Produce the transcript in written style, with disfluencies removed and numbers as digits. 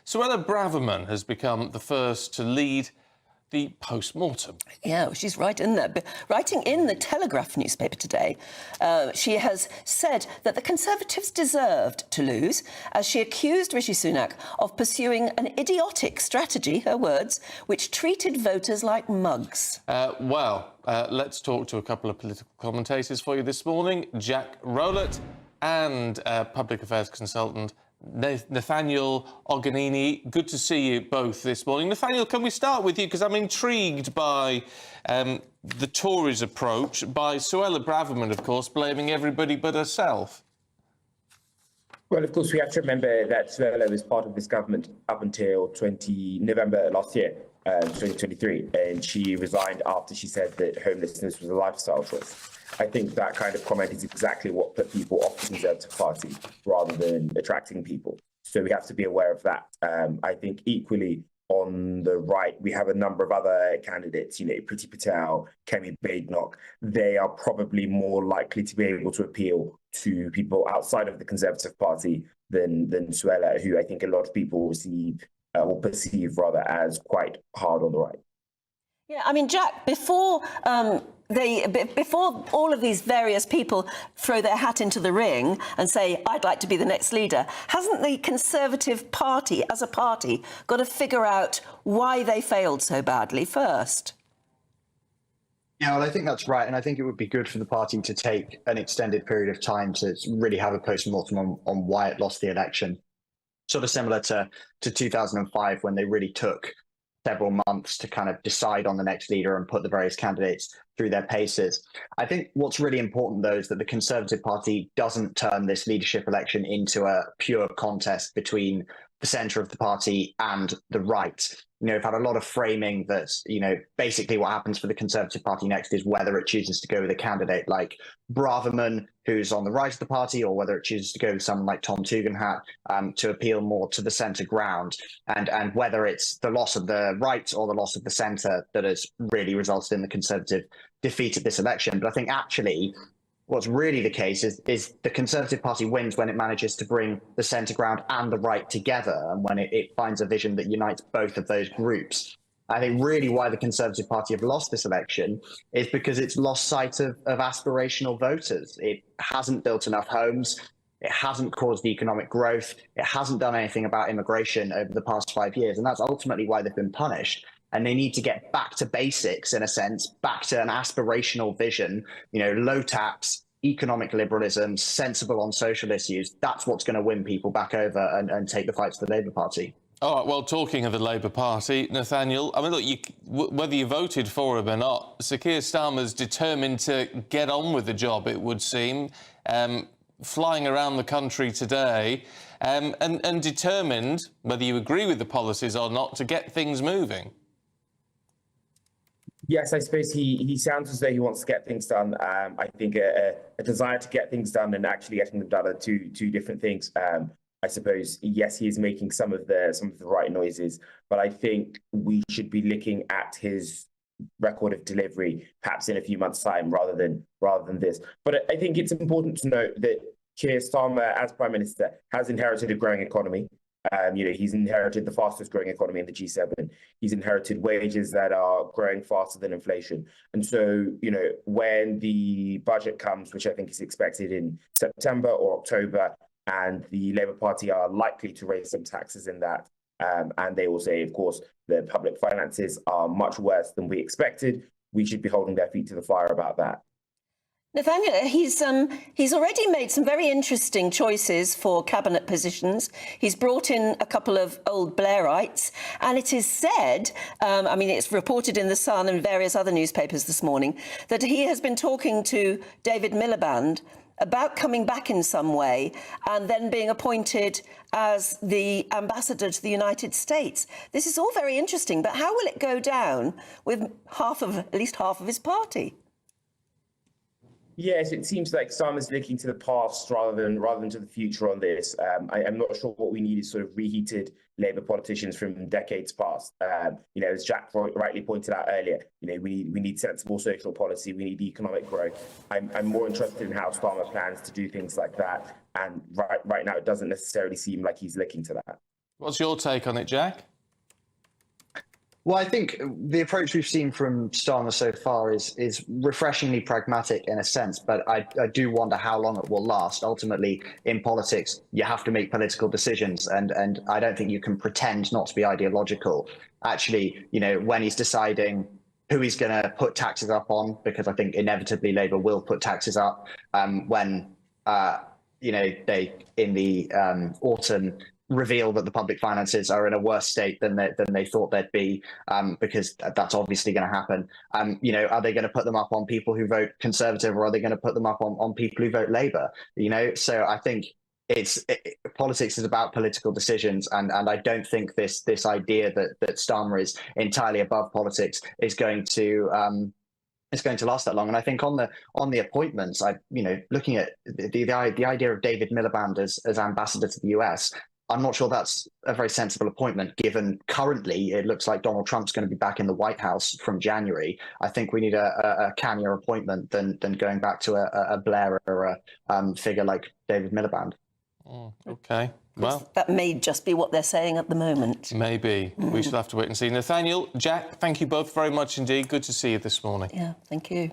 Suella Braverman has become the first to lead the post-mortem. Yeah, well, she's right in there. Writing in the Telegraph newspaper today, she has said that the Conservatives deserved to lose, as she accused Rishi Sunak of pursuing an idiotic strategy, her words, which treated voters like mugs. Let's talk to a couple of political commentators for you this morning. Jack Rowlett and public affairs consultant Nathaniel Ogunniyi. Good to see you both this morning. Nathaniel, can we start with you? Because I'm intrigued by the Tories' approach, by Suella Braverman, of course, blaming everybody but herself. Well, of course, we have to remember that Suella was part of this government up until November last year, 2023, and she resigned after she said that homelessness was a lifestyle choice. I think that kind of comment is exactly what put people off the Conservative Party rather than attracting people. So we have to be aware of that. I think equally on the right, we have a number of other candidates, Priti Patel, Kemi Badenoch. They are probably more likely to be able to appeal to people outside of the Conservative Party than Suella, who I think a lot of people perceive rather as quite hard on the right. Yeah, I mean, Jack, before all of these various people throw their hat into the ring and say, I'd like to be the next leader, hasn't the Conservative Party, as a party, got to figure out why they failed so badly first? Yeah, well, I think that's right. And I think it would be good for the party to take an extended period of time to really have a post-mortem on why it lost the election. Sort of similar to 2005, when they really took several months to kind of decide on the next leader and put the various candidates through their paces. I think what's really important, though, is that the Conservative Party doesn't turn this leadership election into a pure contest between the centre of the party and the right. We've had a lot of framing that, basically what happens for the Conservative Party next is whether it chooses to go with a candidate like Braverman, who's on the right of the party, or whether it chooses to go with someone like Tom Tugendhat to appeal more to the centre ground, and whether it's the loss of the right or the loss of the centre that has really resulted in the Conservative defeat at this election. But I think actually what's really the case is the Conservative Party wins when it manages to bring the centre ground and the right together, and when it finds a vision that unites both of those groups. I think really why the Conservative Party have lost this election is because it's lost sight of aspirational voters. It hasn't built enough homes. It hasn't caused economic growth. It hasn't done anything about immigration over the past 5 years. And that's ultimately why they've been punished. And they need to get back to basics, in a sense, back to an aspirational vision, low tax, economic liberalism, sensible on social issues. That's what's going to win people back over and take the fight to the Labour Party. All right, well, talking of the Labour Party, Nathaniel, I mean, look, whether you voted for him or not, Sir Keir Starmer's determined to get on with the job, it would seem, flying around the country today, and determined, whether you agree with the policies or not, to get things moving. Yes, I suppose he sounds as though he wants to get things done. I think a desire to get things done and actually getting them done are two different things. I suppose, yes, he is making some of the right noises, but I think we should be looking at his record of delivery perhaps in a few months' time rather than this. But I think it's important to note that Keir Starmer, as Prime Minister, has inherited a growing economy. He's inherited the fastest growing economy in the G7. He's inherited wages that are growing faster than inflation. And so, when the budget comes, which I think is expected in September or October, and the Labour Party are likely to raise some taxes in that, and they will say, of course, the public finances are much worse than we expected, we should be holding their feet to the fire about that. Nathaniel, he's already made some very interesting choices for cabinet positions. He's brought in a couple of old Blairites, and it is said, it's reported in The Sun and various other newspapers this morning, that he has been talking to David Miliband about coming back in some way and then being appointed as the ambassador to the United States. This is all very interesting, but how will it go down with at least half of his party? Yes, it seems like Starmer's looking to the past rather than to the future on this. I'm not sure what we need is sort of reheated Labour politicians from decades past. As Jack rightly pointed out earlier, we need sensible social policy, we need economic growth. I'm more interested in how Starmer plans to do things like that. And right now, it doesn't necessarily seem like he's looking to that. What's your take on it, Jack? Well, I think the approach we've seen from Starmer so far is refreshingly pragmatic in a sense, but I do wonder how long it will last. Ultimately, in politics, you have to make political decisions, and I don't think you can pretend not to be ideological. Actually, when he's deciding who he's going to put taxes up on, because I think inevitably Labour will put taxes up when they in the autumn reveal that the public finances are in a worse state than they thought they'd be, because that's obviously going to happen. Are they going to put them up on people who vote Conservative, or are they going to put them up on people who vote Labour? So I think politics is about political decisions, and I don't think this idea that Starmer is entirely above politics is going to last that long. And I think on the appointments, looking at the idea of David Miliband as ambassador to the US, I'm not sure that's a very sensible appointment, given currently it looks like Donald Trump's going to be back in the White House from January. I think we need a cannier appointment than going back to a Blair or a figure like David Miliband. OK, well, that may just be what they're saying at the moment. Maybe. We shall have to wait and see. Nathaniel, Jack, thank you both very much indeed. Good to see you this morning. Yeah, thank you.